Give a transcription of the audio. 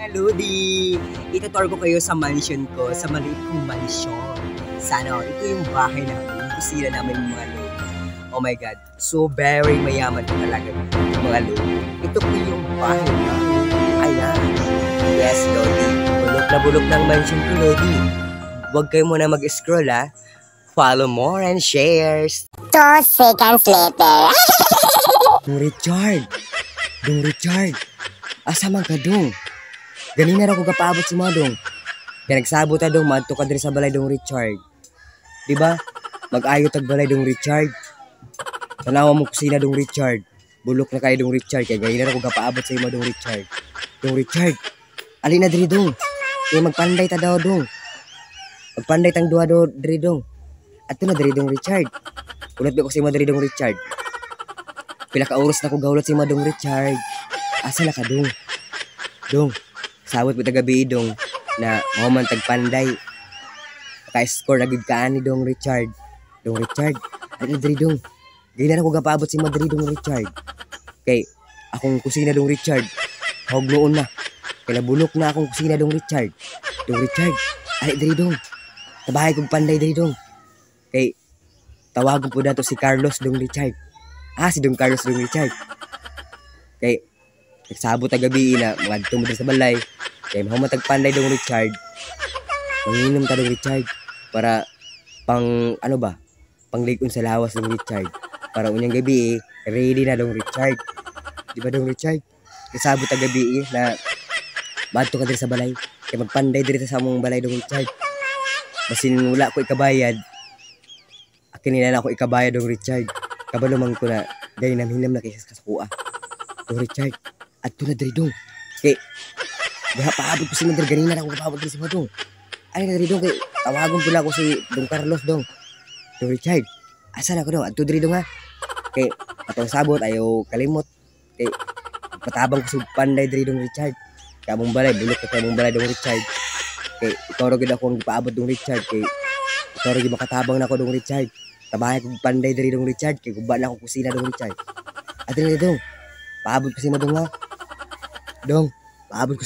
Lodi! Itutour ko kayo sa mansion ko, sa maliit kong mansion. Sana, ito yung bahay namin, yung kusina namin mga Lodi. Oh my God, so very mayaman ko talaga mga Lodi. Ito po yung bahay namin. Ayan. Yes, Lodi. Bulok na bulok ng mansion ko, Lodi. Huwag kayo muna mag-scroll, ha. Follow more and shares. 2 seconds later. Dong Richard. Asa man ka, Dong? Ganina ra ko kapaabot si mga Dong. Kaya nagsabot ta, Dong, madto ka diri sa balay, Dong Richard. Diba? Mag-ayo tag balay, Dong Richard. Tanawa mo kusina, Dong Richard. Bulok na kayo, Dong Richard. Kaya ganina ra ko kapaabot sa ima, Dong Richard. Dong Richard, alin na diri, Dong. Kaya magpanday ta daw, Dong. Magpanday tang duha do diri, Dong. Ato na diri, Dong Richard. Ulat ba ko si ima diri, Dong Richard. Pila ka oras na ko gawlat si ima, Dong Richard. Asa na ka, Dong? Dong, sabot mo tagabi, Dong, na mahuman tagpanday. Naka-score na gid ka ni Dong Richard. Dong Richard, alin na diri, Dong. Ganyan ako gapaabot si Madrid, Dong Richard. Kay, akong kusina, Dong Richard. Hawag noon na. Kaya nabulok na akong kusina, Dong Richard. Dong Richard, alin diri, Dong. Tabahay kong panday diri, Dong. Kay, tawagon po na to si Carlos, Dong Richard. Si Dong Carlos, Dong Richard. Kay, nagsabot na gabi na mga tumod sa balay. Kaya mahuman tagpanday, Dong Richard. Manginom ta, Dong Richard. Para pang ligon sa lawas, Dong Richard. Para unyang gabi ready na, Dong Richard. Di ba, Dong Richard? Nagsabot na gabi na madto ka diri sa balay. Kaya magpanday diri sa among balay, Dong Richard. Basin wala ko ikabayad. Akin nila ako ikabayad, Dong Richard. Kabalo man ko na dahil namhinam na kaysa sa kuha. Dong Richard, adto na diri, Dong. Kay paabot ko si Madre, ganina na ako paabot diri si Madong. Ay na diri, Dong, kay tawagon pula ko si Dong Carlos, Dong. Dong Richard, asa na ko, Dong? Adto diri, Dong, ha. Kay atong sabot ayo kalimot. Kay patabang ko sa panday diri, Dong Richard. Kay among balay bulok ka among balay, Dong Richard. Kay ikaw ra gid ako ang gipaabot, Dong Richard. Kay ikaw ra gid makatabang nako, Dong Richard. Tabahay ko panday diri, Dong Richard. Kay guba na ako kusina, Dong Richard. Adto na, Dong. Paabot ko si Madong, ha. Dong, paabot ko